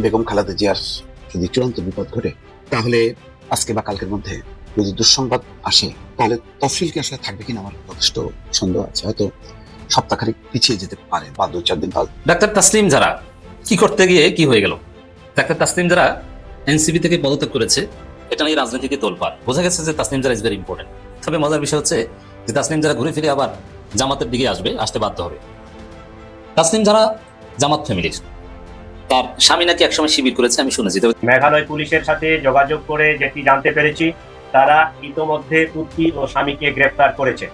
বেগম খালেদা জিয়ার যদি চূড়ান্ত বিপদ ঘটে, তাহলে আজকে বা কালকের মধ্যে যদি দুঃসংবাদ আসে, তাহলে তফসিল কি আসলে থাকবে কিনা আমার যথেষ্ট সন্দেহ আছে। হয়তো সপ্তাহখানিক পিছিয়ে যেতে পারে বা 2-4 দিন বাদ। ডাক্তার তাসলিম যারা কি করতে গিয়ে কি হয়ে গেল? ডাক্তার তাসলিম যারা এনসিপি থেকে পদত্যাগ করেছে, এটা নিয়ে রাজনীতিতে তোলপাড়। বোঝা গেছে যে তাসলিম যারা ইজ ভেরি ইম্পর্টেন্ট। তবে মজার বিষয় হচ্ছে যে তাসলিম যারা ঘুরে ফিরে আবার জামাতের দিকে আসতে বাধ্য হবে। তাসলিম যারা জামাত ফ্যামিলির, তার স্বামী নাকি একসময় শিবির করেছে, আমি শুনেছি। মেঘালয় পুলিশের সাথে যোগাযোগ করে যেটি জানতে পেরেছি, তারা ইতোমধ্যে পুত্রী ও স্বামীকে গ্রেফতার করেছে।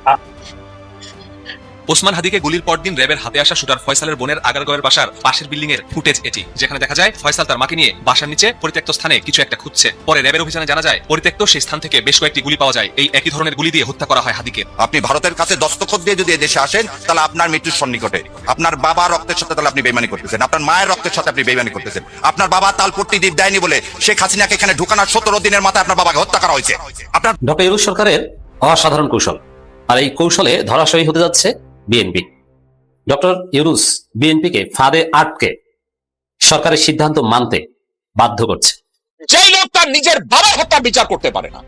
ওসমান হাদিকে গুলির পরদিন র্যাবের হাতে আসা শুটার ফয়সালের বোনের আগারগাঁওয়ের বাসার পাশের বিল্ডিং এর ফুটেজ এটি, যেখানে দেখা যায় ফয়সাল তার মাকে নিয়ে বাসার নিচে পরিত্যক্ত স্থানে কিছু একটা খুঁজছে। পরে র্যাবের অভিযানে জানা যায় পরিত্যক্ত সেই স্থান থেকে বেশ কয়েকটি গুলি পাওয়া যায়। এই একই ধরনের গুলি দিয়ে হত্যা করা হয় হাদিকে। আপনি ভারতের কাছে দস্তখত দিয়ে যদি দেশে আসেন, তাহলে আপনার মৃত্যুর সন্নিকটে। আপনার বাবা রক্তের সাথে তাহলে আপনি বেইমানি করতেছেন, আপনার মায়ের রক্তের সাথে আপনি বেইমানি করতেছেন। আপনার বাবা তালপট্টি দ্বীপ দেয়নি বলে শেখ হাসিনাকে এখানে ঢুকানোর 17 দিনের মাথায় আপনার বাবাকে হত্যা করা হয়েছে। আপনার ডক্টর ইউনূস সরকারের অসাধারণ কৌশল, আর এই কৌশলে ধরাশয়ী হতে যাচ্ছে বিএনপি। ডক্টর ইউনূস বিএনপিকে ফাঁদে আটকে সরকারের সিদ্ধান্ত মানতে বাধ্য করছে। যেই লোক তার নিজের বাবার হত্যা বিচার করতে পারে না,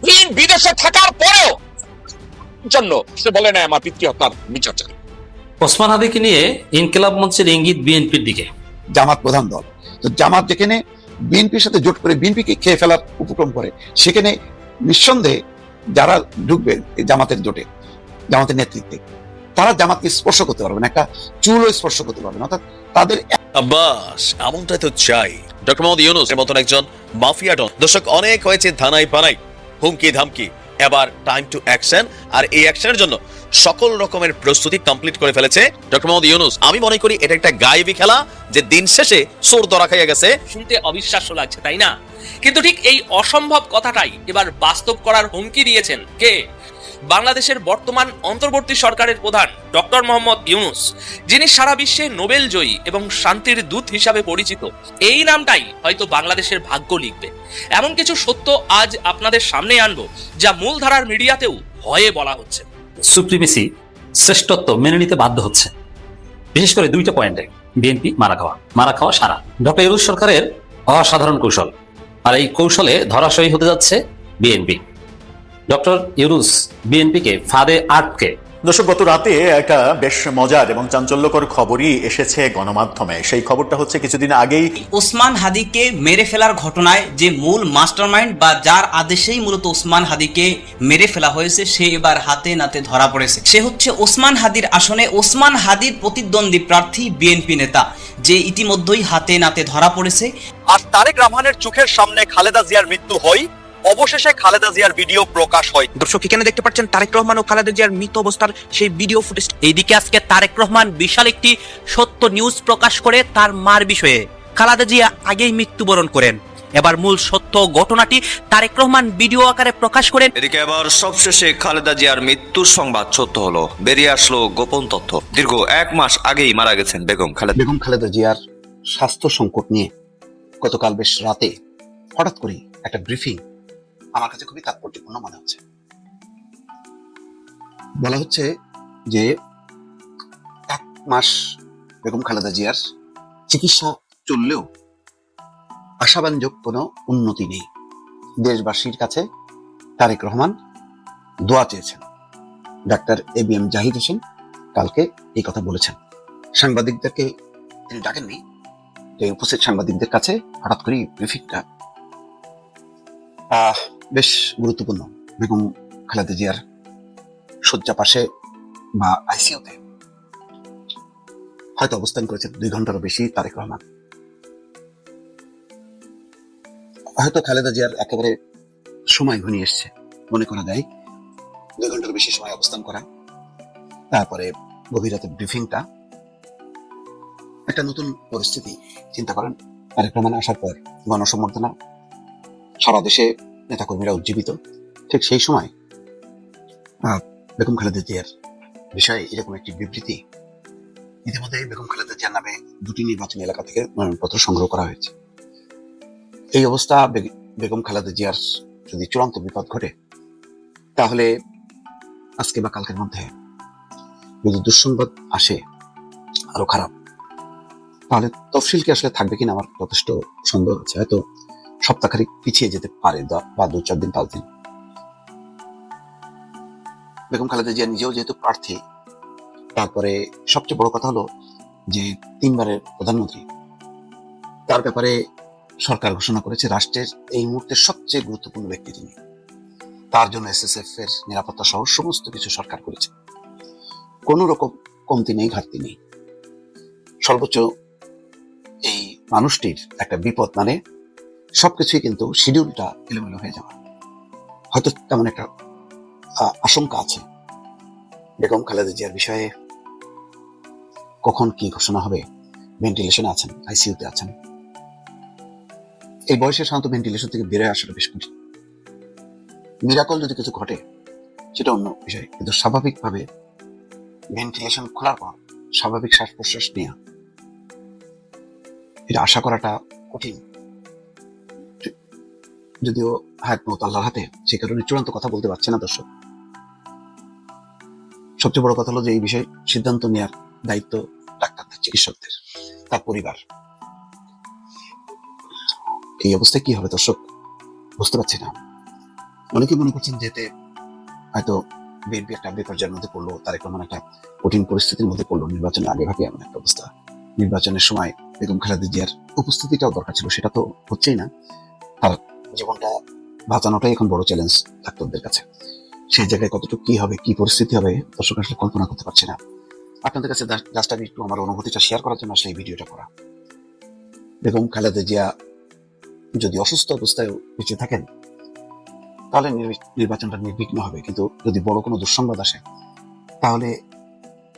দিন বিদেশে থাকার পরেও জন্য সে বলে না আমার পিতৃ হত্যার বিচার চাই। ওসমান হাদিকে নিয়ে ইনকিলাব মঞ্চের ইঙ্গিত বিএনপির দিকে। জামাত প্রধান দল, তো জামাত যেখানে বিএনপির সাথে জোট করে বিএনপিকে খেয়ে ফেলার উপক্রম করে, সেখানে নিঃসন্দেহে যারা ঢুকবে জামাতের জোটে, জামাতের নেতৃত্বে, তারা জামাতকে স্পর্শ করতে পারবে না, একটা চুলও স্পর্শ করতে পারবে না। অর্থাৎ তাদের আব্বাস এমনটাই তো চাই। ডক্টর মোহাম্মদ ইউনূস এর মতন একজন মাফিয়া ডন। দর্শক, অনেক হয়েছে ধানাই পানাই, হুমকি ধামকি, এবার টাইম টু অ্যাকশন। আর এই অ্যাকশনের জন্য সকল রকমের প্রস্তুতি কমপ্লিট করে ফেলেছে ডক্টর মোহাম্মদ ইউনূস। আমি মনে করি এটা একটা গায়েবী খেলা, যে দিন শেষে চোর ধরা খাইয়া গেছে। শুনতে অবিশ্বাস্য লাগছে, তাই না? কিন্তু ঠিক এই অসম্ভব কথাটাই এবার বাস্তব করার হুমকি দিয়েছেন কে? বাংলাদেশের বর্তমান অন্তর্বর্তী সরকারের প্রধান ডক্টর মোহাম্মদ ইউনূস, যিনি সারা বিশ্বে নোবেল জয়ী এবং শান্তির দূত হিসাবে পরিচিত। এই নামটাই হয়তো বাংলাদেশের ভাগ্য লিখবে। এমন কিছু সত্য আজ আপনাদের সামনে আনবো, যা মূলধারার মিডিয়াতেও ভয়ে বলা হচ্ছে। সুপ্রিমেসি, শ্রেষ্ঠত্ব মেনে নিতে বাধ্য হচ্ছে, বিশেষ করে দুইটা পয়েন্টে। বিএনপি মারা খাওয়া সারা। ডক্টর ইউনূস সরকারের অসাধারণ কৌশল, আর এই কৌশলে ধরাশয়ী হতে যাচ্ছে বিএনপি। ডক্টর ইউনূস বিএনপিকে ফাঁদে আটকে। দর্শক, গত রাতে একটা বেশ মজার এবং চাঞ্চল্যকর খবরই এসেছে গণমাধ্যমে। সেই খবরটা হচ্ছে কিছুদিন আগেই ওসমান হাদিকে মেরে ফেলার ঘটনায় যে মূল মাস্টারমাইন্ড বা যার আদেশেই মূলত ওসমান হাদিকে মেরে ফেলা হয়েছে, সে এবার হাতে নাতে ধরা পড়েছে। সে হচ্ছে ওসমান হাদির আসনে ওসমান হাদির প্রতিদ্বন্দ্বী প্রার্থী বিএনপি নেতা, যে ইতিমধ্যেই হাতে নাতে ধরা পড়েছে। আর তারেক রহমানের চোখের সামনে খালেদা জিয়ার মৃত্যু হয়, অবশেষে খালেদা জিয়ার ভিডিও প্রকাশ হয়। দর্শক, এখানে দেখতে পাচ্ছেন তারেক রহমান ও খালেদা জিয়ার মৃত অবস্থার সেই ভিডিও ফুটেজ। এইদিকে আজকে তারেক রহমান বিশাল একটি সত্য নিউজ প্রকাশ করে তার মার বিষয়ে। খালেদা জিয়া আগেই মৃত্যুবরণ করেন, এবার মূল সত্য ঘটনাটি তারেক রহমান ভিডিও আকারে প্রকাশ করেন। এদিকে এবার সবশেষে খালেদা জিয়ার মৃত্যুর সংবাদ সত্য হলো, বেরিয়ে আসলো গোপন তথ্য। দীর্ঘ 1 মাস আগেই মারা গেছেন বেগম খালেদা জিয়ার স্বাস্থ্য সংকট নিয়ে গতকাল বেশ রাতে হঠাৎ করে একটা ব্রিফিং আমার কাছে খুবই তাৎপর্যপূর্ণ মনে হচ্ছে। বলা হচ্ছে যে 1 মাস বেগম খালেদা জিয়ার চিকিৎসা চললেও আশাব্যঞ্জক কোনো উন্নতি নেই। দেশবাসীর কাছে তারেক রহমান দোয়া চেয়েছেন। ডাক্তার ABM জাহিদ হোসেন কালকে এই কথা বলেছেন। সাংবাদিকদেরকে তিনি ডাকেননি, তো উপস্থিত সাংবাদিকদের কাছে হঠাৎ করে ব্রিফিংটা বেশ গুরুত্বপূর্ণ। বেগম খালেদা জিয়ার শয্যা পাশে বা আইসিইউতে হয়তো অবস্থান করেছেন 2 ঘন্টারও বেশি তারেক রহমান। হয়তো খালেদা জিয়ার একেবারে সময় ঘনিয়ে এসছে, মনে করা যায় 2 ঘন্টার বেশি সময় অবস্থান করা, তারপরে গভীর রাতে ব্রিফিংটা, একটা নতুন পরিস্থিতি। চিন্তা করেন, তারেক রহমান আসার পর গণসম্বর্ধনা, সারা দেশে নেতাকর্মীরা উজ্জীবিত, ঠিক সেই সময় বেগম খালেদা জিয়ার বিষয়ে এরকম একটি বিবৃতি। ইতিমধ্যে বেগম খালেদা জিয়ার নামে 2টি নির্বাচনী এলাকা থেকে মনোনয়নপত্র সংগ্রহ করা হয়েছে। এই অবস্থা, বেগম খালেদা জিয়ার যদি চূড়ান্ত বিপদ ঘটে, তাহলে আজকে বা কালকের মধ্যে যদি দুঃসংবাদ আসে, আরো খারাপ। তাহলে তফসিল কি আসলে থাকবে কিনা আমার যথেষ্ট সন্দেহ আছে। হয়তো সপ্তাহখানিক পিছিয়ে যেতে পারে, বা 2-4 দিন 5 দিন। বেগম খালেদা জিয়া নিজেও যেহেতু প্রার্থী, তারপরে সবচেয়ে বড় কথা হলো যে 3 বারের প্রধানমন্ত্রী, তার ব্যাপারে সরকার ঘোষণা করেছে রাষ্ট্রের এই মুহূর্তে সবচেয়ে গুরুত্বপূর্ণ ব্যক্তি তিনি। তার জন্য SSF এর নিরাপত্তা সহ সমস্ত কিছু সরকার করেছে। কোন রকম কমতি নেই, ঘাটতি নেই। সর্বোচ্চ এই মানুষটির একটা বিপদ মানে সবকিছুই কিন্তু শিডিউলটা এলোমেলো হয়ে যাওয়া। হয়তো তেমন একটা আশঙ্কা আছে বেগম খালেদা জিয়ার বিষয়ে। কখন কি ঘোষণা হবে? ভেন্টিলেশনে আছেন, ICU-তে আছেন। এই বয়সে সাধারণত ভেন্টিলেশন থেকে বেরোয় আসাটা বেশ কঠিন। মিরাকল যদি কিছু ঘটে সেটা অন্য বিষয়, কিন্তু স্বাভাবিকভাবে ভেন্টিলেশন খোলার পর স্বাভাবিক শ্বাস প্রশ্বাস নেওয়া, এটা আশা করাটা কঠিন। যদিও হায়াত মত আল্লাহর হাতে, সে কারণে চূড়ান্ত কথা বলতে পারছে না দর্শক। সবচেয়ে বড় কথা হলো যে এই বিষয়ে সিদ্ধান্ত নেওয়ার দায়িত্ব ডাক্তারদের, চিকিৎসকদের, তার পরিবার। এই অবস্থায় কি হবে দর্শক বুঝতে পারছি না। অনেকে মনে করছেন যেতে হয়তো বিএনপি একটা বিপর্যয়ের মধ্যে পড়লো, তারেক রহমান একটা কঠিন পরিস্থিতির মধ্যে পড়লো, নির্বাচনের আগে ভাগে এমন একটা অবস্থা। নির্বাচনের সময় বেগম খালেদা জিয়ার উপস্থিতিটাও দরকার ছিল, সেটা তো হচ্ছেই না। তার জীবনটা বাঁচানোটাই এখন বড় চ্যালেঞ্জ ডাক্তারদের কাছে। সেই জায়গায় কতটুকু কি হবে, কি পরিস্থিতি হবে দর্শক আসলে কল্পনা করতে পারছি না। আপনাদের কাছে জাস্ট আমি একটু আমার অনুভূতিটা শেয়ার করার জন্য আসলে এই ভিডিওটা করা। বেগম খালেদা জিয়া যদি অসুস্থ অবস্থায় বেঁচে থাকেন তাহলে নির্বাচনটা নির্বিঘ্ন হবে, কিন্তু যদি বড় কোনো দুঃসংবাদ আসে তাহলে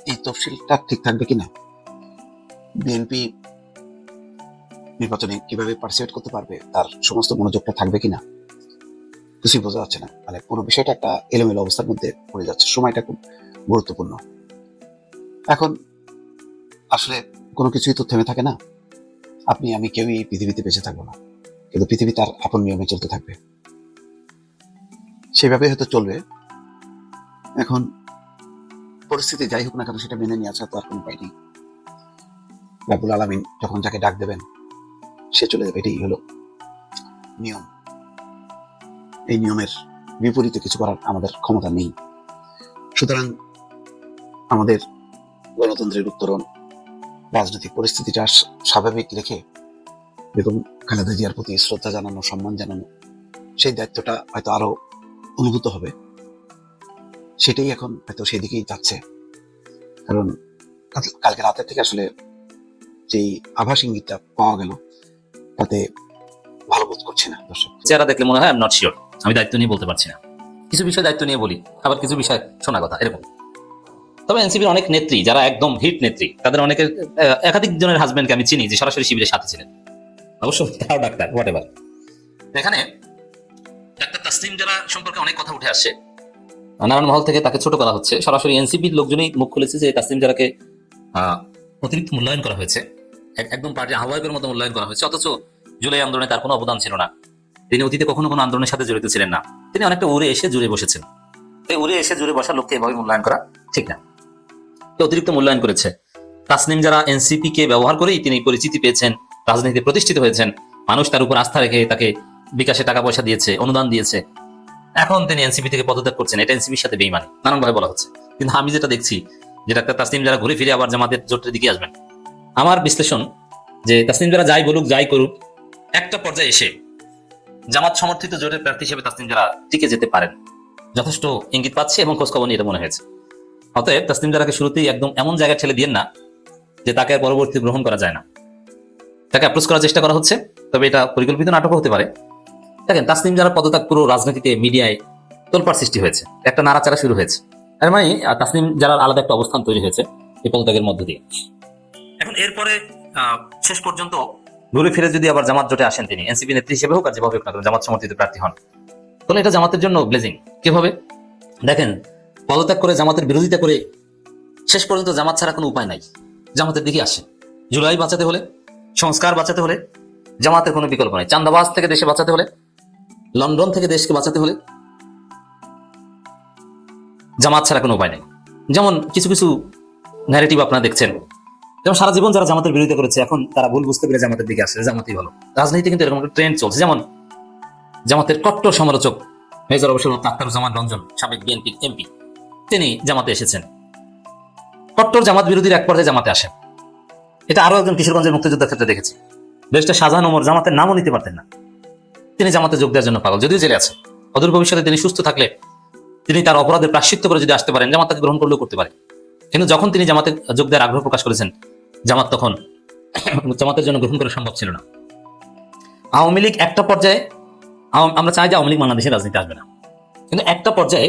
এই তফসিলটা ঠিক থাকবে কিনা, বিএনপি নির্বাচনে কিভাবে পার্টিসিপেট করতে পারবে, তার সমস্ত মনোযোগটা থাকবে কিনা কিছুই বোঝা যাচ্ছে না। মানে পুরো বিষয়টা একটা এলোমেলো অবস্থার মধ্যে পড়ে যাচ্ছে। সময়টা খুব গুরুত্বপূর্ণ। এখন আসলে কোনো কিছুই তো থেমে থাকে না। আপনি আমি কেউই পৃথিবীতে বেঁচে থাকবো না, কিন্তু পৃথিবী তার আপন নিয়মে চলতে থাকবে, সেভাবে হয়তো চলবে। এখন পরিস্থিতি যাই হোক না কেন সেটা মেনে নিয়ে আসা তো আর কোনো উপায় নেই। রাব্বুল আলামিন যখন যাকে ডাক দেবেন সে চলে যাবে, এটাই হলো নিয়ম। এই নিয়মের বিপরীতে কিছু করার আমাদের ক্ষমতা নেই। সুতরাং আমাদের গণতন্ত্রের উত্তরণ, রাজনৈতিক পরিস্থিতিটা স্বাভাবিক রেখে বেগম খালেদা জিয়ার প্রতি শ্রদ্ধা জানানো, সম্মান জানানো, সেই দায়িত্বটা হয়তো আরো অনুভূত হবে। সেটাই এখন হয়তো সেই দিকেই যাচ্ছে। কারণ কালকে রাতের থেকে আসলে যেই আভাস ইঙ্গিতটা পাওয়া গেল তাতে ভালো বোধ করছি না দর্শক। চেহারা দেখলে মনে হয় আই এম নট শিওর, আমি দায়িত্ব নিয়ে বলতে পারছি না। কিছু বিষয় দায়িত্ব নিয়ে বলি, আবার কিছু বিষয় শোনা কথা এরকম। তবে এনসিপির অনেক নেত্রী যারা একদম হিট নেত্রী, তাদের অনেকের একাধিক জনের হাজবেন্ডকে আমি চিনি যে সরাসরি শিবিরের সাথে ছিলেন, অবশ্য তাও ডাক্তার হোয়াট এভার। এখানে ডাক্তার তাসনিম যারা সম্পর্কে অনেক কথা উঠে আসছে, নানান মহল থেকে তাকে ছোট করা হচ্ছে। সরাসরি এনসিপির লোকজনই মুখ খুলেছে যে তাসনিম যারাকে অতিরিক্ত মূল্যায়ন করা হয়েছে, একদম পার্টির আহ্বায়কের মতো মূল্যায়ন করা হয়েছে, অথচ জুলাই আন্দোলনে তার কোনো অবদান ছিল না। তিনি অতীতে কখনো কোনো আন্দোলনের সাথে জড়িত ছিলেন না। তিনি অনেকটা উড়ে এসে জুড়ে বসেছেন। এই উড়ে এসে জুড়ে বসা লোককে এভাবে মূল্যায়ন করা ঠিক না। অতিরিক্ত মূল্যায়ন করেছে। তাসনিম যারা এনসিপি কে ব্যবহার করেই তিনি পরিচিতি পেয়েছেন, রাজনীতিতে প্রতিষ্ঠিত হয়েছেন, মানুষ তার উপর আস্থা রেখে তাকে বিকাশে টাকা পয়সা দিয়েছে, অনুদান দিয়েছে। এখন তিনি এনসিপি থেকে পদত্যাগ করছেন, এটা এনসিপির সাথে বেইমানি নানানভাবে বলা হচ্ছে। কিন্তু আমি যেটা দেখছি যে ডাক্তার তাসনিম যারা ঘুরে ফিরে আবার জামাতের জোটের দিকে আসবেন। আমার বিশ্লেষণ যে তাসনিম যারা যাই বলুক যাই করুক, একটা পর্যায়ে এসে জামাত সমর্থিত জোটের প্রার্থী হিসেবে তাসনিম যারা টিকে যেতে পারেন যথেষ্ট ইঙ্গিত পাচ্ছে এবং খোঁজখবর নিয়ে এটা মনে হয়েছে। অতএব তাসনিম যারাকে শুরুতেই একদম এমন জায়গায় ঠেলে দিয়েন না যে তাকে আর পরবর্তী গ্রহণ করা যায় না। তাকে অ্যাপ্রোচ করার চেষ্টা করা হচ্ছে, তবে এটা পরিকল্পিত নাটক হতে পারে। দেখেন তাসনিম যারা পদত্যাগ পুরো রাজনীতিতে মিডিয়ায় তোলপাড় সৃষ্টি হয়েছে, একটা নাড়াচাড়া শুরু হয়েছে। এর মানে তাসনিম যারা আলাদা একটা অবস্থান তৈরি হয়েছে এই পদত্যাগের মধ্য দিয়ে। এখন এরপরে শেষ পর্যন্ত ঘুরে ফিরে যদি আবার জামাত জোটে আসেন, তিনি এনসিপি নেত্রী হিসেবে হোক আর যেভাবে হোক না কেন জামাত সমর্থিত প্রার্থী হন, তাহলে এটা জামাতের জন্য ব্লেজিং। কিভাবে দেখেন, পদত্যাগ করে জামাতের বিরোধিতা করে শেষ পর্যন্ত জামাত ছাড়া কোনো উপায় নাই, জামাতের দিকে আসে। জুলাই বাঁচাতে হলে, সংস্কার বাঁচাতে হলে জামাতের কোনো বিকল্প নাই। চান্দাবাজ থেকে দেশে বাঁচাতে হলে, লন্ডন থেকে দেশকে বাঁচাতে হলে জামাত ছাড়া কোনো উপায় নেই। যেমন কিছু কিছু ন্যারেটিভ আপনারা দেখছেন যেমন সারা জীবন যারা জামাতের বিরোধিতা করেছে এখন তারা ভুল বুঝতে পেরে জামাতের দিকে আসছে, জামাতই ভালো। রাজনীতি কিন্তু এরকম একটা ট্রেন্ড চলছে। যেমন জামাতের কট্টর সমালোচক মেজর অবসর আখতারুজ্জামান রঞ্জন, সাবেক বিএনপি এমপি, তিনি জামাতে এসেছেন। কট্টর জামাত বিরোধীর এক পর্যায়ে জামাতে আসেন। এটা আরো একজন কিশোরগঞ্জের মুক্তিযোদ্ধার ক্ষেত্রে দেখেছি। ব্যারিস্টার শাহজাহান ওমর জামাতের নামও নিতে পারতেন না, তিনি জামাতে যোগ দেওয়ার জন্য পাগল, যদিও জেলে আছে। অদূর ভবিষ্যতে তিনি সুস্থ থাকলে তিনি তার অপরাধের প্রায়শ্চিত্ত করে যদি আসতে পারেন, জামাত তাকে গ্রহণ করলেও করতে পারে। কিন্তু যখন তিনি জামাতে যোগ দেওয়ার আগ্রহ প্রকাশ করেছেন, জামাত তখন জামাতের জন্য গ্রহণ করা সম্ভব ছিল না। আওয়ামী লীগ একটা পর্যায়ে, আমরা চাই যে আওয়ামী লীগ বাংলাদেশের রাজনীতি আসবে না, কিন্তু একটা পর্যায়ে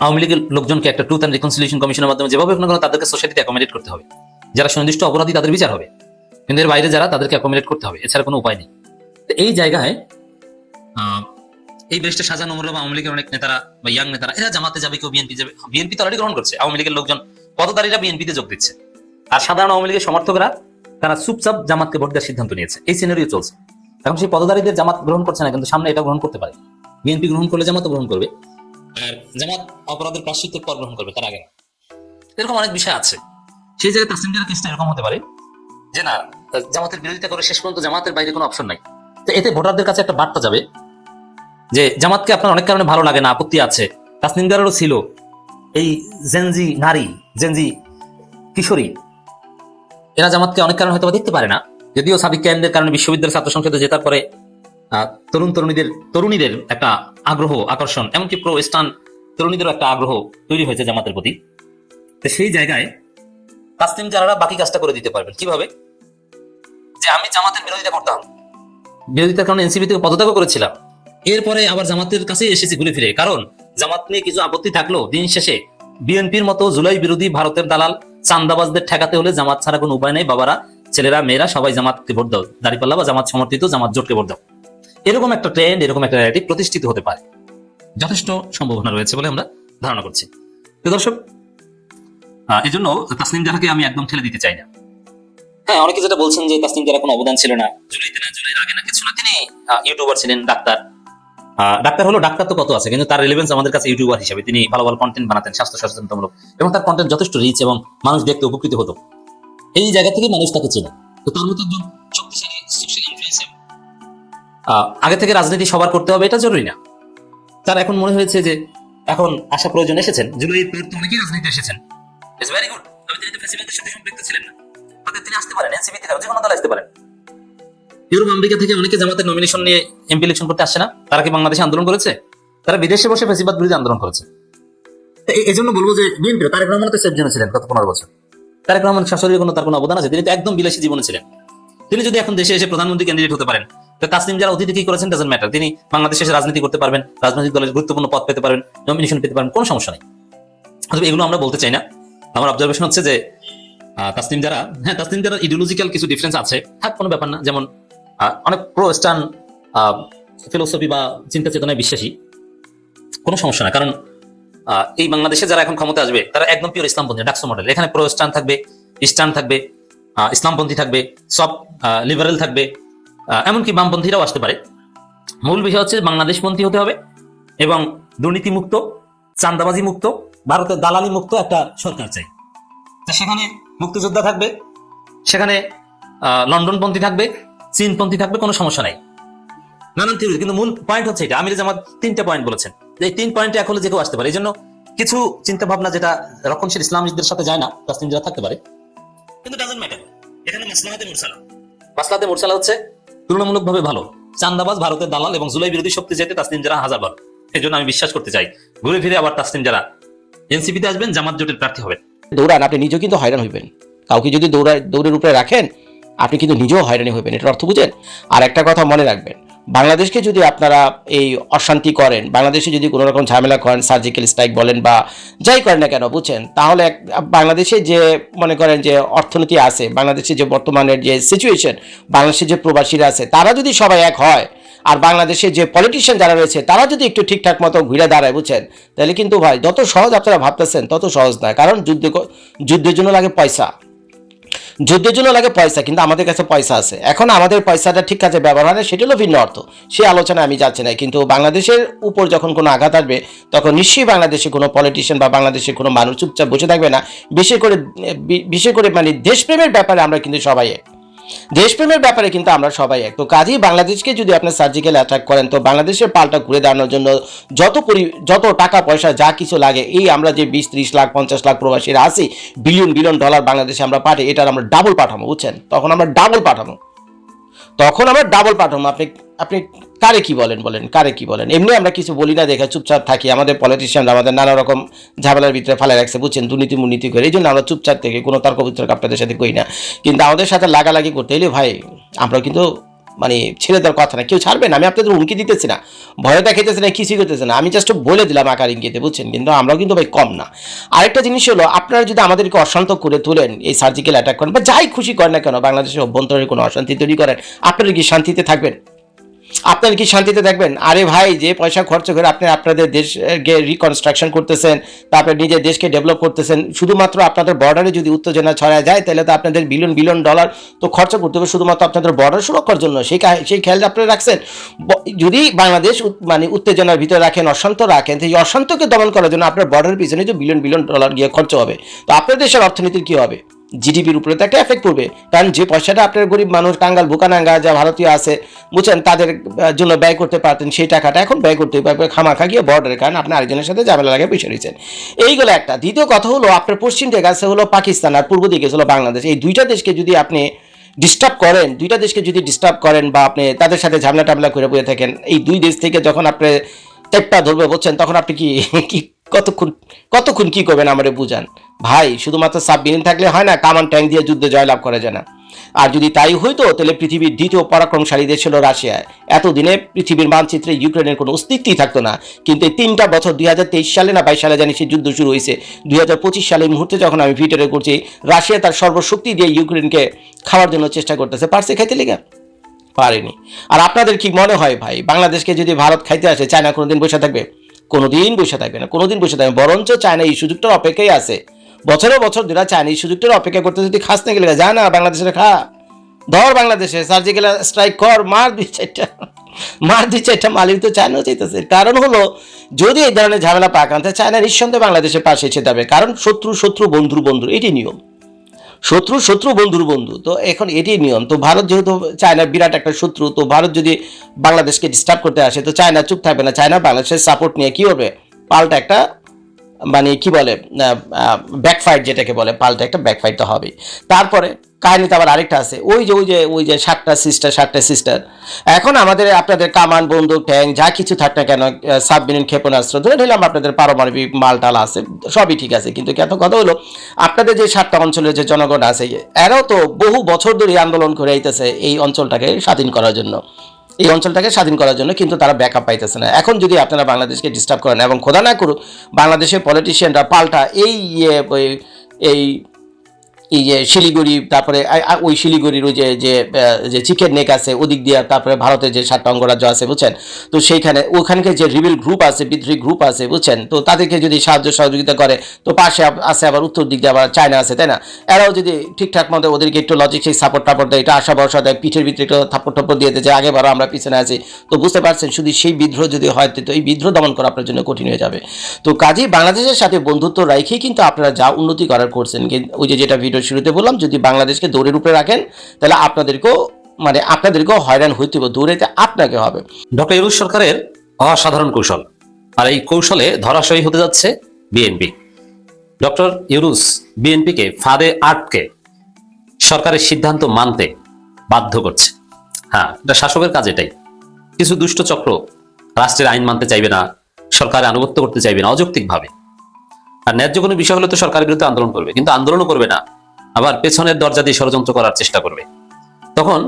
আওয়ামী লীগের লোকজনকে একটা ট্রুথ অ্যান্ড রিকনসিলিয়েশন কমিশনের মাধ্যমে যেভাবে হোক না কেন তাদেরকে সোসাইটিতে অ্যাকোমোডেট করতে হবে। যারা সুনির্দিষ্ট অপরাধী তাদের বিচার হবে, কিন্তু এর বাইরে যারা তাদেরকে অ্যাকোমোডেট করতে হবে, এছাড়া কোনো উপায় নেই। এই জায়গায় এই ব্যারিস্টার শাহজাহান ওমর বা আওয়ামী লীগের অনেক নেতারা বা ইয়াং নেতারা এরা জামাতে যাবে, কেউ বিএনপি যাবে। বিএনপি তো অলরেডি গ্রহণ করছে, আওয়ামী লীগের লোকজন পদধারীরা বিএনপিতে যোগ দিচ্ছে, আর সাধারণ আওয়ামী লীগের সমর্থকরা তারা চুপচাপ জামাতকে ভোট দেওয়ার সিদ্ধান্ত নিয়েছে। এই সিনারিও চলছে। এখন সেই পদধারীদের জামাত গ্রহণ করছে না, কিন্তু সামনে এটা গ্রহণ করতে পারে। বিএনপি গ্রহণ করলে জামাত গ্রহণ করবে, আর জামাত অপরাধের প্রায়শ্চিত্তের পর গ্রহণ করবে, তার আগে না। এরকম অনেক বিষয় আছে। সেই জায়গায় তাসলিম জারার কেসটা এরকম হতে পারে যে না, জামাতের বিরোধিতা করে শেষ পর্যন্ত জামাতের বাইরে কোনো অপশন নাই। তো এতে ভোটারদের কাছে একটা বার্তা যাবে যে জামাতকে আপনার অনেক কারণে ভালো লাগে না, আপত্তি আছে। তাসলিম জারারও ছিল। এই জেনজি নারী, জেনজি কিশোরী, এরা জামাতকে অনেক কারণে হয়তো দেখতে পারে না, যদিও সাদিক কায়েমদের কারণে বিশ্ববিদ্যালয় ছাত্র সংসদে জেতার পরে তরুণীদের একটা আগ্রহ, আকর্ষণ, এমনকি প্রো ইসলাম তরুণীদেরও একটা আগ্রহ তৈরি হয়েছে জামাতের প্রতি। তো সেই জায়গায় তাসলিম জারারা বাকি কাজটা করে দিতে পারবেন কিভাবে? যে আমি জামাতের বিরোধিতা করতাম, বিরোধিতার কারণে এনসিপি থেকে পদত্যাগ করেছিলাম, এরপরে আবার জামাতের কাছেই এসেছি ঘুরে ফিরে, কারণ জামাত নিয়ে কিছু আপত্তি থাকলো দিন শেষে বিএনপির মতো জুলাই বিরোধী ভারতের দালাল চান্দাবাজদের ঠেকাতে হলে জামাত ছাড়া কোনো উপায় নেই। বাবারা, ছেলেরা, মেয়েরা সবাই জামাতকে ভোট দাও, দাঁড়িপাল্লা বা জামাত সমর্থিত জামাত জোটকে ভোট দাও। এরকম একটা ট্রেন্ড, এরকম একটা ন্যারেটিভ প্রতিষ্ঠিত হতে পারে, যথেষ্ট সম্ভাবনা রয়েছে বলে আমরা ধারণা করছি। তো দর্শক, এই জন্য তাসলিম জারাকে আমি একদম ঠেলে দিতে চাই না। হ্যাঁ, অনেকে যেটা বলছেন যে তাসলিম জারার কোনো অবদান ছিল না, জুলাইতে না, জুলাইয়ের আগে না, কিছু না, তিনি ইউটিউবার ছিলেন, ডাক্তার হলো, ডাক্তার তো কত আছে, কিন্তু তার রিলেভেন্স আমাদের কাছে ইউটিউবার হিসেবে। তিনি ভালো ভালো কন্টেন্ট বানাতেন, স্বাস্থ্য সচেতনতামূলক, এবং তার কন্টেন্ট যথেষ্ট রিচ এবং মানুষ দেখতে উপকৃত হতো। এই জায়গা থেকে মানুষ তাকে চেনে। তো তার মতো একজন শক্তিশালী সোশ্যাল ইনফ্লুয়েন্সার আগে থেকে রাজনীতি সবার করতে হবে এটা জরুরি না। তার এখন মনে হয়েছে যে এখন আসা প্রয়োজন, এসেছেন। জুলাইয়ের পর তো অনেকেই রাজনীতি এসেছেন, ইটস ভেরি গুড। তবে তিনি তো ফ্যাসিবাদের সাথে সম্পৃক্ত ছিলেন না, তাদের তিনি আসতে পারেন, এনসিপি থেকে যে কোনো দলে আসতে পারেন। ইউরোপ আমেরিকা থেকে অনেকে জামাতের নমিনেশন নিয়ে এমপি ইলেকশন করতে আসছে না। তারা কি বাংলাদেশে আন্দোলন করেছে? তারা বিদেশে বসে ফ্যাসিবাদ বিরোধী আন্দোলন করেছে। এই জন্য বলবো যে বিএনপি, তারেক রহমান তো সেফ জোনে ছিলেন গত 15 বছর। তারেক রহমান শাশুড়ির কোনো তার কোনো অবদান আছে? তিনি তো একদম বিলাসী জীবনে ছিলেন। তিনি যদি এখন দেশে এসে প্রধানমন্ত্রী ক্যান্ডিডেট হতে পারেন, তো তাসলিম জারা অতীতে কি করেছেন ডাজন্ট ম্যাটার। তিনি বাংলাদেশে এসে রাজনীতি করতে পারবেন, রাজনৈতিক দলের গুরুত্বপূর্ণ পদ পেতে পারবেন, নমিনেশন পেতে পারবেন, কোনো সমস্যা নেই। তবে এগুলো আমরা বলতে চাই না। আমার অবজারভেশন হচ্ছে যে তাসলিম জারা, হ্যাঁ, তাসলিম জারার ইডিওলজিক্যাল কিছু ডিফারেন্স আছে, থাক, কোনো ব্যাপার না। যেমন অনেক প্রো ওয়েস্টার্ন ফিলোসফি বা চিন্তা চেতনায় বিশ্বাসী, কোনো সমস্যা না। কারণ এই বাংলাদেশে যারা এখন ক্ষমতা আসবে তারা একদম পিওর ইসলামপন্থী, ডাকসো মডেল। এখানে প্রো ওয়েস্টার্ন থাকবে, ইস্টার্ন থাকবে, ইসলামপন্থী থাকবে, সব লিবারেল থাকবে, এমনকি বামপন্থীরাও আসতে পারে। মূল বিষয় হচ্ছে বাংলাদেশপন্থী হতে হবে এবং দুর্নীতি মুক্ত, চাঁদাবাজি মুক্ত, ভারতের দালালি মুক্ত একটা সরকার চাই। সেখানে মুক্তিযোদ্ধা থাকবে, সেখানে লন্ডনপন্থী থাকবে, চীনপন্থী থাকবে, কোনো সমস্যা নাই। নানান থিওরি, কিন্তু মূল পয়েন্ট হচ্ছে এটা। আমির জামাত 3টা পয়েন্ট বলেছেন, এই 3 পয়েন্টে এক হলে যে কেউ আসতে পারে। এই জন্য কিছু চিন্তা ভাবনা যেটা রক্ষণশীল ইসলামীদের সাথে যায় না, তাসলিম জারা থাকতে পারে, কিন্তু ডাজন্ট ম্যাটার। এখানে মাসলাহাতে মুরসালা হচ্ছে তুলনামূলকভাবে ভালো। চান্দাবাজ, ভারতের দালাল এবং জুলাই বিরোধী শক্তি যেতে তাসলিম জারা 1000 বার। এই জন্য আমি বিশ্বাস করতে চাই ঘুরে ফিরে আবার তাসলিম জারা এনসিপিতে আসবেন, জামাত জোটের প্রার্থী হবেন। দৌড়ান, আপনি নিজেও কিন্তু হয়রান হইবেন। কাউকে যদি দৌড়ের উপরে রাখেন, আপনি কিন্তু নিজেও হয়রানি হইবেন, এটার অর্থ বুঝেন। আর একটা কথা মনে রাখবেন, বাংলাদেশকে যদি আপনারা এই অশান্তি করেন, বাংলাদেশে যদি কোনো রকম ঝামেলা করেন, সার্জিক্যাল স্ট্রাইক বলেন বা যাই করেন না কেন, বুঝছেন, তাহলে বাংলাদেশে যে মনে করেন যে অর্থনীতি আছে, বাংলাদেশে যে বর্তমানের যে সিচুয়েশন, বাংলাদেশে যে প্রবাসীরা আছে, তারা যদি সবাই এক হয়, আর বাংলাদেশে যে পলিটিশিয়ান যারা রয়েছে তারা যদি একটু ঠিকঠাক মতো ঘুরে দাঁড়ায়, বুঝছেন, তাহলে কিন্তু ভাই যত সহজ আপনারা ভাবতেছেন তত সহজ নয়। কারণ যুদ্ধের জন্য লাগে পয়সা। যুদ্ধের জন্য লাগে পয়সা, কিন্তু আমাদের কাছে পয়সা আছে। এখন আমাদের পয়সাটা ঠিক কাজে ব্যবহার হয় না, সেটা হলো ভিন্ন অর্থ, সেই আলোচনা আমি যাচ্ছি না। কিন্তু বাংলাদেশের উপর যখন কোনো আঘাত আসবে তখন নিশ্চয়ই বাংলাদেশে কোনো পলিটিশিয়ান বা বাংলাদেশের কোনো মানুষ চুপচাপ বসে থাকবে না। বিশেষ করে মানে দেশপ্রেমের ব্যাপারে আমরা কিন্তু সবাই এক, দেশপ্রেমের ব্যাপারে কিন্তু আমরা সবাই এক। তো কাজেই বাংলাদেশকে যদি আপনার সার্জিক্যাল অ্যাটাক করেন, তো বাংলাদেশের পাল্টা ঘুরে দাঁড়ানোর জন্য যত টাকা পয়সা যা কিছু লাগে, এই আমরা যে 20-30 লাখ 50 লাখ প্রবাসীরা আছি, বিলিয়ন ডলার বাংলাদেশে আমরা পাঠাই, এটার আমরা ডাবল পাঠাবো, বুঝছেন? তখন আমরা ডাবল পাঠাবো। আপনি কারে কি বলেন, কারে কি বলেন? এমনি আমরা কিছু বলি না দেখে চুপচাপ থাকি। আমাদের পলিটিশিয়ানরা আমাদের নানা রকম ঝামেলার ভিতরে ফেলে রাখছে, বুঝছেন, দুর্নীতি করে। এই জন্য আমরা চুপচাপ থেকে কোনো তর্ক বিতর্ক আপনাদের সাথে করি না। কিন্তু আমাদের সাথে লাগালাগি করতে এলে ভাই আমরা কিন্তু মানে ছেড়ে দেওয়ার কথা না, কেউ ছাড়বে না। আমি আপনাদের হুমকি দিতেছি না, ভয় দেখাইতেছি না, কিছুই করতেছে না, আমি জাস্ট বলে দিলাম আকার ইঙ্গিতে, বুঝছেন? কিন্তু আমরাও কিন্তু ভাই কম না। আরেকটা জিনিস হলো, আপনারা যদি আমাদেরকে অশান্ত করে তোলেন, এই সার্জিক্যাল অ্যাটাক করেন বা যাই খুশি করেন না কেন, বাংলাদেশের অভ্যন্তরে কোনো অশান্তি তৈরি করেন, আপনারা কি শান্তিতে থাকবেন? আপনারা কি শান্তিতে দেখবেন? আরে ভাই, যে পয়সা খরচ করে আপনি আপনাদের দেশকে রিকনস্ট্রাকশন করতেছেন, তারপরে নিজের দেশকে ডেভেলপ করতেছেন, শুধুমাত্র আপনাদের বর্ডারে যদি উত্তেজনা ছড়ায় যায়, তাহলে তো আপনাদের বিলিয়ন ডলার তো খরচ করতে হবে শুধুমাত্র আপনাদের বর্ডার সুরক্ষার জন্য। সেই খেয়াল আপনারা রাখছেন। যদি বাংলাদেশ মানে উত্তেজনার ভিতরে রাখেন, অশান্ত রাখেন, তো এই অশান্তকে দমন করার জন্য আপনার বর্ডারের পিছনে যে বিলিয়ন ডলার গিয়ে খরচ হবে, তো আপনার দেশের অর্থনীতির কী হবে? জিডিপির উপরে তো একটা এফেক্ট পড়বে। কারণ যে পয়সাটা আপনার গরিব মানুষ, কাঙ্গাল ভুকানাঙ্গা যা ভারতীয় আছে, বুঝছেন, তাদের জন্য ব্যয় করতে পারতেন, সেই টাকাটা এখন ব্যয় করতে পারবে খামাখা গিয়ে বর্ডারে, কারণ আপনি আরেকজনের সাথে ঝামেলা লাগে বসে রয়েছেন। এইগুলো একটা। দ্বিতীয় কথা হলো, আপনার পশ্চিম দিকে আছে হলো পাকিস্তান, আর পূর্ব দিকে হলো বাংলাদেশ। এই দুইটা দেশকে যদি আপনি ডিস্টার্ব করেন বা আপনি তাদের সাথে ঝামেলা টামলা করে বয়ে থাকেন, এই দুই দেশ থেকে যখন আপনি চেপটা ধরবে, বুঝছেন, তখন আপনি কি কতক্ষণ কি করবেন আমারে বুঝান ভাই। শুধুমাত্র সাবমেরিন থাকলে হয় না, কামান ট্যাঙ্ক দিয়ে যুদ্ধে জয়লাভ করা যায় না। আর যদি তাই হইতো, তাহলে পৃথিবীর দ্বিতীয় পরাক্রমশালী দেশ ছিল রাশিয়া। এতদিনে পৃথিবীর মানচিত্রে ইউক্রেনের কোনো অস্তিত্বই থাকতো না। কিন্তু এই 3টা বছর, 2023 সালে না 22 সালে জানি সে যুদ্ধ শুরু হয়েছে, 2025 সালের মুহূর্তে যখন আমি ভিডিওটা করছি, রাশিয়া তার সর্বশক্তি দিয়ে ইউক্রেনকে খাওয়ার জন্য চেষ্টা করতেছে। পারছে খাইতে লেগে? পারেনি। আর আপনাদের কি মনে হয় ভাই, বাংলাদেশকে যদি ভারত খাইতে আসে, চায়না কোনোদিন বসে থাকবে? কোনোদিন বসে থাকবে না, কোনোদিন বসে থাকবে। বরঞ্চ চায়না এই সুযোগটার অপেক্ষায় আছে। বছরের বছর ধরে চায়না এই সুযোগটার অপেক্ষা করতে, যদি খাস না গেলে যা না বাংলাদেশের খা, ধর বাংলাদেশে সার্জিক্যাল স্ট্রাইক কর, মার 2-4টা মালিক তো চায়নাও চাইতেছে। কারণ হলো, যদি এই ধরনের ঝামেলা পাক আনতে, চায়না নিঃসন্দেহে বাংলাদেশের পাশে এসে যাবে। কারণ শত্রু বন্ধুর বন্ধু, এটি নিয়ম। শত্রু বন্ধুর বন্ধু, তো এখন এটি নিয়ম। তো ভারত যেহেতু চায়নার বিরাট একটা শত্রু, তো ভারত যদি বাংলাদেশকে ডিস্টার্ব করতে আসে, তো চায়না চুপ থাকবে না। চায়না বাংলাদেশের সাপোর্ট নিয়ে কি হবে, পাল্টা একটা মানে কি বলে ব্যাকফাইট, যেটাকে বলে পাল্টা একটা ব্যাকফাইট তো হবে। তারপরে কাহিনীতে আবার আরেকটা আছে, ওই যে 7টা সিস্টার। এখন আপনাদের কামান, বন্দুক, ট্যাঙ্ক যা কিছু থাক না কেন, সাবমেরিন, ক্ষেপণাস্ত্র, ধরে নিলাম আপনাদের পারমাণবিক মালটাল আছে, সবই ঠিক আছে। কিন্তু কথা হলো, আপনাদের যে 7টা অঞ্চলের যে জনগণ আছে, এরাও তো বহু বছর ধরে আন্দোলন করে আইতেছে এই অঞ্চলটাকে স্বাধীন করার জন্য, কিন্তু তারা ব্যাকআপ পাইতেছে না। এখন যদি আপনারা বাংলাদেশকে ডিস্টার্ব করেন, এবং খোদা না করুক বাংলাদেশের পলিটিশিয়ানরা পাল্টা এই যে শিলিগুড়ি, তারপরে ওই শিলিগুড়ির ওই যে চিকেন নেক আছে ওদিক দিয়ে, তারপরে ভারতের যে 7টা অঙ্গরাজ্য আছে, বুঝছেন, তো ওখানকার যে রিবেল গ্রুপ আছে, বিদ্রোহী গ্রুপ আছে, বুঝছেন, তো তাদেরকে যদি সহযোগিতা করে, তো পাশে আছে আবার উত্তর দিক দিয়ে আবার চায়না আছে, তাই না? এরাও যদি ঠিকঠাক মতো ওদেরকে একটু লজিস্টিক সাপোর্ট দেয়, এটা আশা ভরসা দেয়, পিঠের ভিতরে একটু থাপ্পড় দিয়ে দেয়, আগে বারো আমরা পিছনে আছি, তো বুঝতে পারছেন, শুধু সেই বিদ্রোহ যদি হয়, তো এই বিদ্রোহ দমন করা আপনার জন্য কঠিন হয়ে যাবে। তো কাজেই বাংলাদেশের সাথে বন্ধুত্ব রাখেই কিন্তু আপনারা যা উন্নতি করার করছেন, ওই যেটা ভিডিও শুরুতে বললাম, যদি বাংলাদেশকে দৌড়ের উপরে রাখেন, তাহলে আপনাদেরকেও হয়রান হইতে হবে, দৌড়াইতে আপনাকে হবে। ডক্টর ইউনূস সরকারের অসাধারণ কৌশল, আর এই কৌশলে ধরাশয়ী হতে যাচ্ছে বিএনপি। ডক্টর ইউনূস বিএনপিকে ফাঁদে আটকে সরকারের সিদ্ধান্ত মানতে বাধ্য করছে। হ্যাঁ, এটা শাসকের কাজ। এটাই কিছু দুষ্ট চক্র রাষ্ট্রের আইন মানতে চাইবে না, সরকারের আনুগত্য করতে চাইবে না অযৌক্তিকভাবে। আর ন্যায্য কোনো বিষয় হলে তো সরকারের বিরুদ্ধে আন্দোলন করবে, কিন্তু আন্দোলনও করবে না, আবার পেছনের দরজা দিয়ে ষড়যন্ত্র করার চেষ্টা করবে। তখন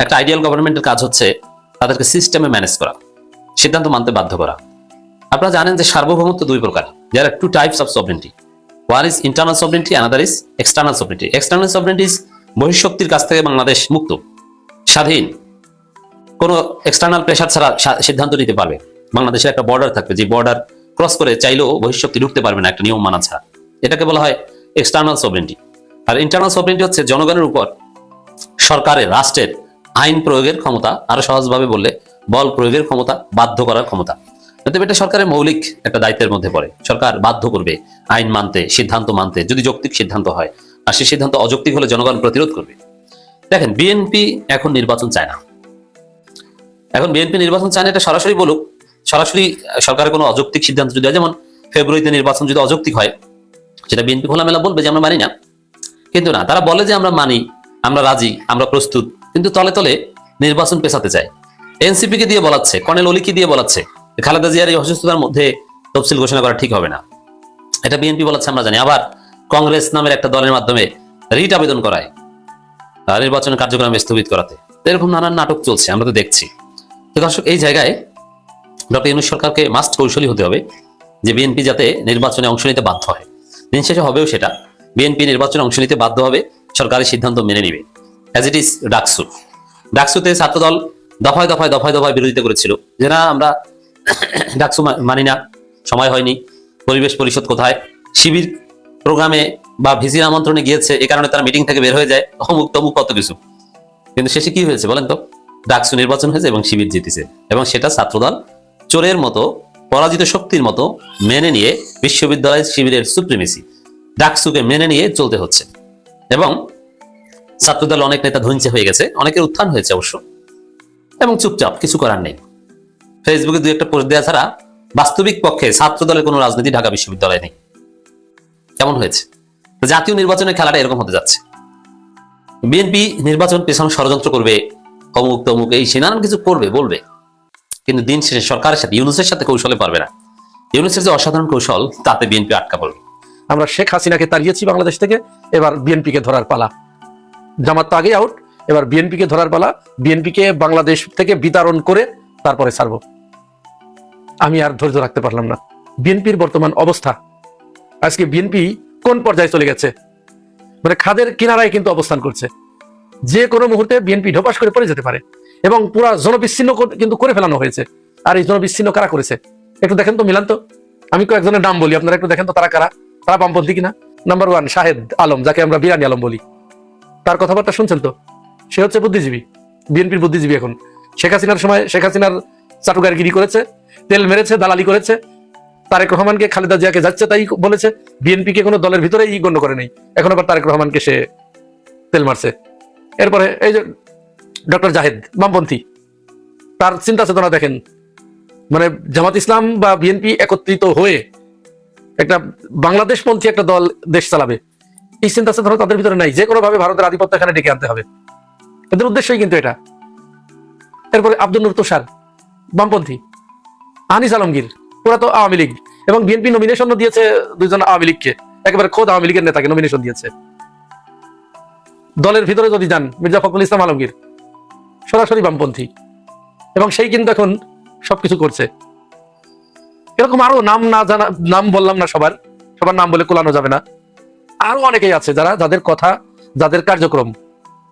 একটা আইডিয়াল গভর্নমেন্টের কাজ হচ্ছে তাদেরকে সিস্টেমে ম্যানেজ করা, সিদ্ধান্ত মানতে বাধ্য করা। আপনারা জানেন যে সার্বভৌমত্ব দুই প্রকার। There are 2 types of sovereignty. One is internal sovereignty, another is external sovereignty. External sovereignty is বহিঃশক্তির কাছ থেকে বাংলাদেশ মুক্ত, স্বাধীন, কোনো এক্সটার্নাল প্রেশার ছাড়া সিদ্ধান্ত নিতে পারবে। বাংলাদেশের একটা বর্ডার থাকবে, যে বর্ডার ক্রস করে চাইলেও বহিঃশক্তি ঢুকতে পারবে না একটা নিয়ম মানা ছাড়া। এটাকে বলা হয় এক্সটার্নাল সভরেন্টি। আর ইন্টারনাল সভরেনিটি হচ্ছে জনগণের উপর সরকারের, রাষ্ট্রের আইন প্রয়োগের ক্ষমতা, আরো সহজভাবে বললে বল প্রয়োগের ক্ষমতা, বাধ্য করার ক্ষমতা। অতএব এটা সরকারের মৌলিক একটা দায়িত্বের মধ্যে পড়ে। সরকার বাধ্য করবে আইন মানতে, সিদ্ধান্ত মানতে, যদি যৌক্তিক সিদ্ধান্ত হয়, আর সেই সিদ্ধান্ত অযৌক্তিক হলে জনগণ প্রতিরোধ করবে। দেখেন, বিএনপি এখন নির্বাচন চায় না। এখন বিএনপি নির্বাচন চায় না, এটা সরাসরি বলুক। সরাসরি সরকারের কোনো অযৌক্তিক সিদ্ধান্ত যদি হয়, যেমন ফেব্রুয়ারিতে নির্বাচন যদি অযৌক্তিক হয়, সেটা বিএনপি খোলামেলা বলবে যে আমরা মানি না। কিন্তু না, তারা বলে যে আমরা মানি, আমরা রাজি, আমরা প্রস্তুত, কিন্তু তলে তলে নির্বাচন পেছাতে চায়। এনসিপি কে দিয়ে বলাচ্ছে, কর্নেল অলিকে দিয়ে বলাচ্ছে খালেদা জিয়ার এই অসুস্থতার মধ্যে তফসিল ঘোষণা করা ঠিক হবে না। এটা বিএনপি বলাচ্ছে আমরা জানি। আবার কংগ্রেস নামের একটা দলের মাধ্যমে রিট আবেদন করায় নির্বাচনের কার্যক্রম স্থগিত করাতে। এরকম নানান নাটক চলছে, আমরা তো দেখছি। তো দর্শক, এই জায়গায় ডক্টর ইউনূস সরকারকে মাস্ট কৌশলী হতে হবে যে বিএনপি যাতে নির্বাচনে অংশ নিতে বাধ্য হয়। দিন শেষে হবেও সেটা, বিএনপি নির্বাচনে অংশ নিতে বাধ্য হবে, সরকারি সিদ্ধান্ত মেনে নিবে। অ্যাজ ইট ইজ ডাকসুতে ছাত্রদল দফায় দফায় দফায় দফায় বিরোধিতা করেছিল যে না, আমরা ডাকসু মানি না, সময় হয়নি, পরিবেশ পরিষদ কোথায়, শিবির প্রোগ্রামে বা ভিসির আমন্ত্রণে গিয়েছে, এ কারণে তারা মিটিং থেকে বের হয়ে যায়, অমুক তমুক কত কিছু। কিন্তু শেষে কি হয়েছে বলেন তো? ডাকসু নির্বাচন হয়েছে এবং শিবির জিতেছে, এবং সেটা ছাত্রদল চোরের মতো, পরাজিত শক্তির মতো মেনে নিয়ে, বিশ্ববিদ্যালয় শিবিরের সুপ্রিমেসি, ডাকসুকে মেনে নিয়ে চলতে হচ্ছে। এবং ছাত্রদল অনেক নেতা ধৈর্য হয়ে গেছে, অনেকের উত্থান হয়েছে অবশ্য, এবং চুপচাপ, কিছু করার নেই। ফেসবুকে দুই একটা পোস্ট দেওয়া ছাড়া বাস্তবিক পক্ষে ছাত্রদলের কোনো রাজনীতি ঢাকা বিশ্ববিদ্যালয়ে নেই। কেমন হয়েছে? জাতীয় নির্বাচনের খেলাটা এরকম হতে যাচ্ছে। বিএনপি নির্বাচন পেছনে ষড়যন্ত্র করবে, অমুক তমুক এই সে নানান কিছু করবে, বলবে, কিন্তু দিন শেষে সরকারের সাথে, ইউনূসের সাথে কৌশলে পারবে না। ইউনূসের যে অসাধারণ কৌশল, তাতে বিএনপি আটকা পড়বে। আমরা শেখ হাসিনাকে তাড়িয়েছি বাংলাদেশ থেকে, এবার বিএনপিকে ধরার পালা। জামাত তো আগেই আউট, এবার বিএনপিকে ধরার পালা। বিএনপিকে বাংলাদেশ থেকে বিতাড়ন করে তারপরে ছাড়বো। আমি আর ধৈর্য রাখতে পারলাম না। বিএনপির বর্তমান অবস্থা, আজকে বিএনপি কোন পর্যায়ে চলে গেছে, মানে খাদের কিনারায় কিন্তু অবস্থান করছে। যে কোনো মুহূর্তে বিএনপি ঢোপাস করে পড়ে যেতে পারে, এবং পুরা জনবিচ্ছিন্ন কিন্তু করে ফেলানো হয়েছে। আর এই জনবিচ্ছিন্ন কারা করেছে একটু দেখেন তো, মিলান তো। আমি কয়েকজনের নাম বলি, আপনারা একটু দেখেন তো তারা কারা। তারা বামপন্থী কিনা। নাম্বার 1 শাহেদ আলম, যাকে আমরা বিরানি আলম বলি। তার কথাবার্তা শুনছেন তো? সে হচ্ছে বুদ্ধিজীবী, বিএনপির বুদ্ধিজীবী। এখন শেখ হাসিনার সময় শেখ হাসিনার চাটুকারগিরি করেছে, তেল মেরেছে, দালালি করেছে, তারেক রহমানকে খালেদা জিয়াকে যাচ্ছে তাই বলেছে, বিএনপিকে কোনো দলের ভিতরেই গণ্য করে নেই। এখন আবার তারেক রহমানকে সে তেল মারছে। এরপরে এই যে ডক্টর জাহেদ, বামপন্থী, তার চিন্তা চেতনা দেখেন। মানে জামাত ইসলাম বা বিএনপি একত্রিত হয়ে একটা বাংলাদেশপন্থী একটা দল দেশ চালাবে, এই চিন্তা চেতনা তাদের ভিতরে নাই। যে কোনো ভাবে ভারতের আধিপত্য এখানে ডেকে আনতে হবে, এদের উদ্দেশ্যই কিন্তু এটা। এরপরে আব্দুল নূর তুষার, বামপন্থী। আনিস আলমগীর, ওরা তো আওয়ামী লীগ, এবং বিএনপি নমিনেশন দিয়েছে দুইজন আওয়ামী লীগকে, একেবারে খোদ আওয়ামী লীগের নেতাকে নমিনেশন দিয়েছে। দলের ভিতরে যদি যান, মির্জা ফখরুল ইসলাম আলমগীর সরাসরি বামপন্থী, এবং সেই কিন্তু এখন সবকিছু করছে। এরকম আরো নাম না জানা, নাম বললাম না, সবার নাম বলে কোলানো যাবে না। আরো অনেকেই আছে যারা, যাদের কথা, যাদের কার্যক্রম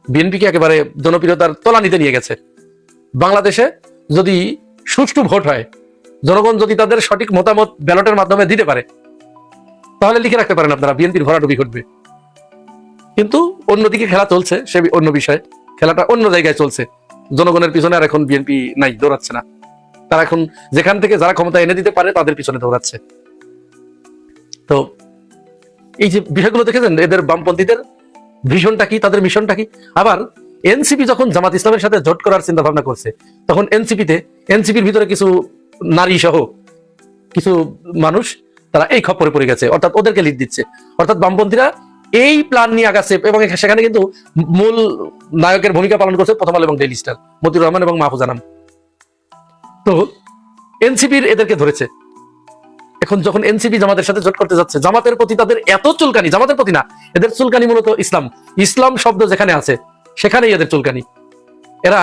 বিএনপিকে একেবারে জনপ্রিয়তার তলানিতে নিয়ে গেছে। বাংলাদেশে যদি সুষ্ঠু ভোট হয়, জনগণ যদি তাদের সঠিক মতামত ব্যালটের মাধ্যমে দিতে পারে, তাহলে লিখে রাখতে পারেন আপনারা, বিএনপির ভরাডুবি ঘটবে। কিন্তু অন্যদিকে খেলা চলছে, সে অন্য বিষয়, খেলাটা অন্য জায়গায় চলছে। জনগণের পিছনে আর এখন বিএনপি নাই, দৌড়াচ্ছে না। তারা এখন যেখান থেকে যারা ক্ষমতা এনে দিতে পারে তাদের পিছনে দৌড়াচ্ছে। তো এই যে বিষয়গুলো দেখেছেন, এদের বামপন্থীদের ভিশনটা কি, তাদের মিশনটা কি। আবার এনসিপি যখন জামাত ইসলামের সাথে জোট করার চিন্তা ভাবনা করছে, তখন এনসিপির ভিতরে কিছু নারী সহ কিছু মানুষ তারা এই খপ্পরে পড়ে গেছে, অর্থাৎ ওদেরকে লিড দিচ্ছে। অর্থাৎ বামপন্থীরা এই প্ল্যান নিয়ে আগাচ্ছে, এবং সেখানে কিন্তু মূল নায়কের ভূমিকা পালন করছে প্রথম আলো এবং ডেইলি স্টার, মতিউর রহমান এবং মাহফুজ আনাম। তো এনসিপির এদেরকে ধরেছে। এখন যখন এনসিপি জামাতের সাথে জোট করতে যাচ্ছে, জামাতের প্রতি তাদের এত চুলকানি, জামাতের প্রতি না, এদের চুলকানি মূলত ইসলাম শব্দ যেখানে আছে সেখানেই এদের চুলকানি। এরা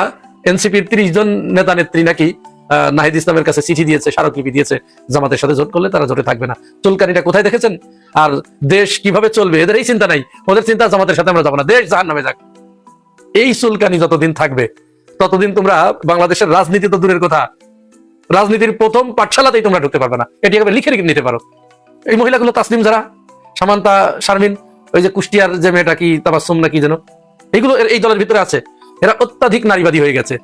এনসিপির 30 জন নেতা নেত্রী নাকি নাহিদ ইসলামের কাছে চিঠি দিয়েছে, স্মারকলিপি দিয়েছে, জামাতের সাথে জোট করলে তারা জোটে থাকবে না। চুলকানিটা কোথায় দেখেছেন? আর দেশ কিভাবে চলবে এদের এই চিন্তা নাই। ওদের চিন্তা জামাতের সাথে আমরা যাবো না, দেশ জাহান্নামে যাক। এই চুলকানি যতদিন থাকবে ততদিন তোমরা বাংলাদেশের রাজনীতি তো দূরের কথা, রাজনীতির প্রথম পাঠশালাতেই তোমরা ঢুকতে পারবে না। এটি একেবারে লিখে নিতে পারো। এই মহিলাগুলো, তাসনিম যারা, সামান্তা, শারমিন, ওই যে কুষ্টিয়ার যে মেয়েটা কি তাবাসসুম না কি যেন, এইগুলো এই দলের ভিতরে আছে। এরা অত্যাধিক নারীবাদী হয়ে গেছে।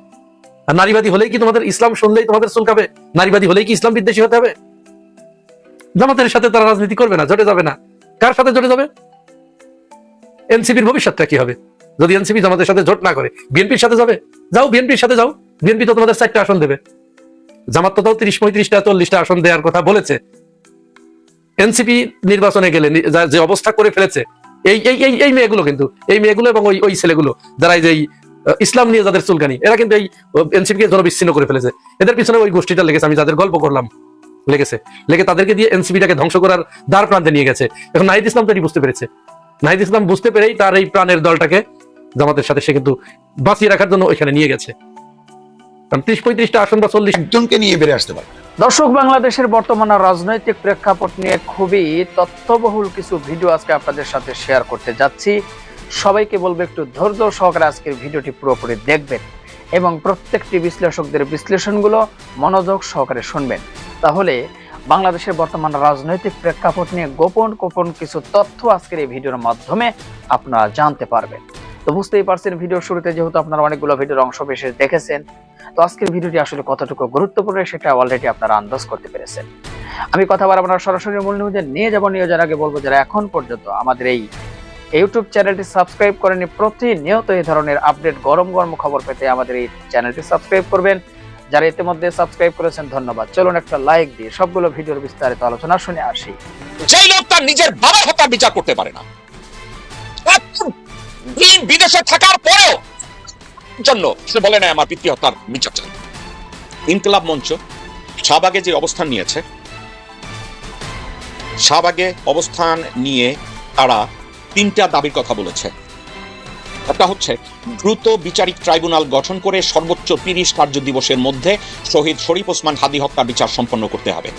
আর নারীবাদী হলেই কি তোমাদের ইসলাম শুনলেই তোমাদের চুলকাবে? নারীবাদী হলেই কি ইসলাম বিদ্বেষী হতে হবে? জামাতের সাথে তারা রাজনীতি করবে না, জোটে যাবে না। কার সাথে জোটে যাবে? এনসিপির ভবিষ্যৎটা কি হবে যদি এনসিপি জামাতের সাথে জোট না করে? বিএনপির সাথে যাবে? যাও, বিএনপির সাথে যাও। বিএনপি তো তোমাদের 4টা আসন দেবে। জামাত তো 30, 35টা, 40টা আসন দেওয়ার কথা বলেছে। এনসিপি নির্বাচনে গেলে যে অবস্থা করে ফেলেছে, এই মেয়েগুলো কিন্তু, এই মেয়েগুলো এবং ওই ছেলেগুলো যারা এই যে ইসলাম নিয়ে যাদের চুলকানি, এরা কিন্তু এই এনসিপি কে জনবিচ্ছিন্ন করে ফেলেছে। এদের পিছনে ওই গোষ্ঠীটা লেগেছে, আমি যাদের গল্প করলাম লেগে তাদেরকে দিয়ে এনসিপিটাকে ধ্বংস করার দ্বার প্রান্তে নিয়ে গেছে। এখন নাহিদ ইসলাম তো এটি বুঝতে পেরেছে। নাহিদ ইসলাম বুঝতে পেরেই তার এই প্রাণের দলটাকে জামাতের সাথে সে কিন্তু বাঁচিয়ে রাখার জন্য ওইখানে নিয়ে গেছে। 30-35টা আসন বা 40 জনকে নিয়ে বেড়ে আসতে পারবে। দর্শক, বাংলাদেশের বর্তমান রাজনৈতিক প্রেক্ষাপট নিয়ে খুবই তথ্যবহুল কিছু ভিডিও আজকে আপনাদের সাথে শেয়ার করতে যাচ্ছি। সবাইকে বলবো একটু ধৈর্য সহকারে আজকের ভিডিওটি পুরোপুরি দেখবেন এবং প্রত্যেকটি বিশ্লেষকদের বিশ্লেষণগুলো মনোযোগ সহকারে শুনবেন। তাহলে বাংলাদেশের বর্তমান রাজনৈতিক প্রেক্ষাপট নিয়ে গোপন কিছু তথ্য আজকের এই ভিডিওর মাধ্যমে আপনারা জানতে পারবেন। তো বুঝতেই পারছেন, ভিডিওর শুরুতে যেহেতু আপনারা অনেকগুলো ভিডিওর অংশ বিশেষ দেখেছেন, তো আজকের ভিডিওটি আসলে কতটুকু গুরুত্বপূর্ণ সেটা অলরেডি আপনারা আন্দাজ করতে পেরেছেন। আমি কথা বলার আপনারা সরাসরি মূল নিউজে নিয়ে যাওয়ার আগে বলবো, যারা এখন পর্যন্ত আমাদের এই ইউটিউব চ্যানেলটি সাবস্ক্রাইব করেনি, প্রতিনিয়ত এই ধরনের আপডেট গরম খবর পেতে আমাদের এই চ্যানেলটি সাবস্ক্রাইব করবেন। যারা ইতিমধ্যে সাবস্ক্রাইব করেছেন ধন্যবাদ। চলুন একটা লাইক দিয়ে সবগুলো ভিডিওর বিস্তারিত আলোচনা শুনে আসি। যেই লোক তার নিজের বাবার হত্যা বিচার করতে পারে না, দিন বিদেশে থাকার পরেও জন্য সে বলে না আমার পিতৃ হত্যার বিচার চাই। ইনকিলাব মঞ্চ শাহবাগে যে অবস্থান নিয়েছে, শাহবাগে অবস্থান নিয়ে তারা 3টা দাবির কথা বলেছে। একটা হচ্ছে দ্রুত বিচারিক ট্রাইব্যুনাল গঠন করে সর্বোচ্চ 30 কার্য দিবসের মধ্যে শহীদ শরীফ ওসমান হাদী হত্যা বিচার সম্পন্ন করতে হবে।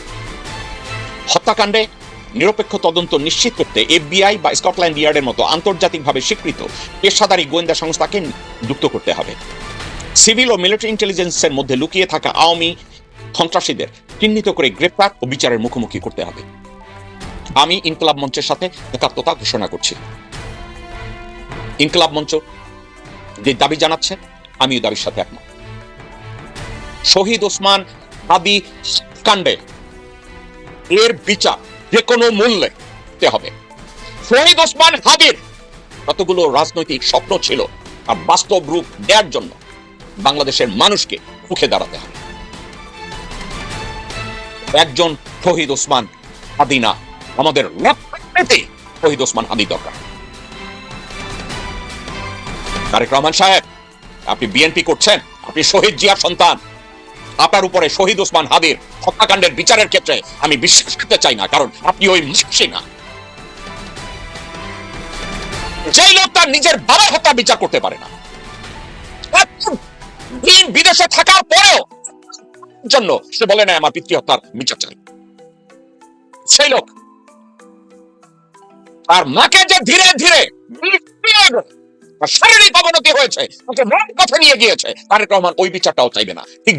হত্যাকাণ্ডে নিরপেক্ষ তদন্ত নিশ্চিত করতে FBI বা স্কটল্যান্ড ইয়ার্ডের মতো আন্তর্জাতিকভাবে স্বীকৃত পেশাদারী গোয়েন্দা সংস্থাকে যুক্ত করতে হবে। সিভিল ও মিলিটারি ইন্টেলিজেন্সের মধ্যে লুকিয়ে থাকা আওয়ামী সন্ত্রাসীদের চিহ্নিত করে গ্রেপ্তার ও বিচারের মুখোমুখি করতে হবে। আমি ইনকিলাব মঞ্চের সাথে একাত্মতা ঘোষণা করছি। ইনকিলাব মঞ্চ যে দাবি জানাচ্ছে, আমি এই দাবির সাথে একমত। শহীদ ওসমান হাদী কাণ্ডে এর বিচার যে কোনো মূল্যে করতে হবে। শহীদ ওসমান হাদীর কতগুলো রাজনৈতিক স্বপ্ন ছিল, আর বাস্তব রূপ দেওয়ার জন্য বাংলাদেশের মানুষকে মুখে দাঁড়াতে হবে। একজন শহীদ ওসমান হাদী না, আমাদের শহীদ ওসমান হাদী দরকার। তারেক রহমান সাহেব, আপনি বিএনপি করছেন, আপনি শহীদ জিয়ার সন্তান। আপনার উপরে শহীদ ওসমান হাদীর হত্যাকাণ্ডের বিচারের ক্ষেত্রে আমি বিশ্বাস করতে চাই না, কারণ আপনি ওই মানুষই না। যেই লোক তার নিজের বাবার হত্যা বিচার করতে পারে না, দিন বিদেশে থাকার পরেও জন্য সে বলে না আমার পিতৃ হত্যার বিচার চাই। সেই লোক তার মাকে যে ধীরে ধীরে শারীরিক অবনতি হয়েছে, তাকে মন কথা নিয়ে গিয়েছে, তারেক রহমান ওই বিচারটাও চাইবে না। ঠিক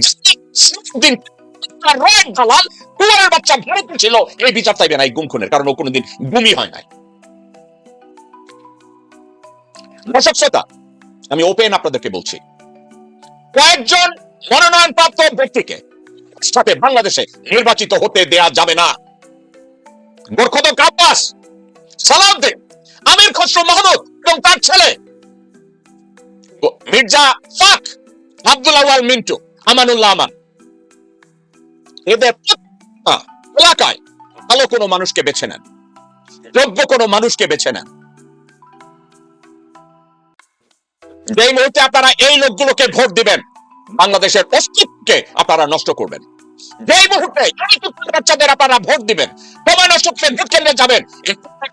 দালাল কুয়ারের বাচ্চা ভারতে ছিল, এই বিচার চাইবে না এই গুম খুনের, কারণ ও কোনোদিন গুমই হয় নাই। দর্শক শ্রোতা, আমি ওপেন আপনাদেরকে বলছি, কয়েকজন মনোনয়নপ্রাপ্ত ব্যক্তিকে সাথে বাংলাদেশে নির্বাচিত হতে দেয়া যাবে না। গোরখদক আব্বাস, সালাউদ্দিন, আমির খসরু মাহমুদ এবং তার ছেলে মির্জা ফাক, আব্দুল আওয়াল মিন্টু, আমানুল্লাহ আমান, এদের এলাকায় ভালো কোনো মানুষকে বেছে নেন, যোগ্য কোনো মানুষকে বেছে নেন। যেই মুহূর্তে আপনারা এই লোকগুলোকে ভোট দিবেন, বাংলাদেশের অস্তিত্বকে আপনারা নষ্ট করবেন। যেই মুহূর্তে বাচ্চাদের আপনারা ভোট দিবেন, সময় নষ্ট করে ভোট কেন্দ্রে যাবেন,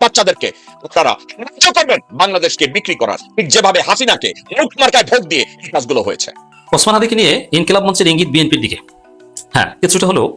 বাচ্চাদেরকে আপনারা সাহায্য করবেন বাংলাদেশকে বিক্রি করার, ঠিক যেভাবে হাসিনাকে মুখ মার্কায় ভোট দিয়ে এই কাজগুলো হয়েছে। ওসমান হাদীকে নিয়ে ইনকিলাব মঞ্চের ইঙ্গিত বিএনপির দিকে। হ্যাঁ, কিছুটা হলেও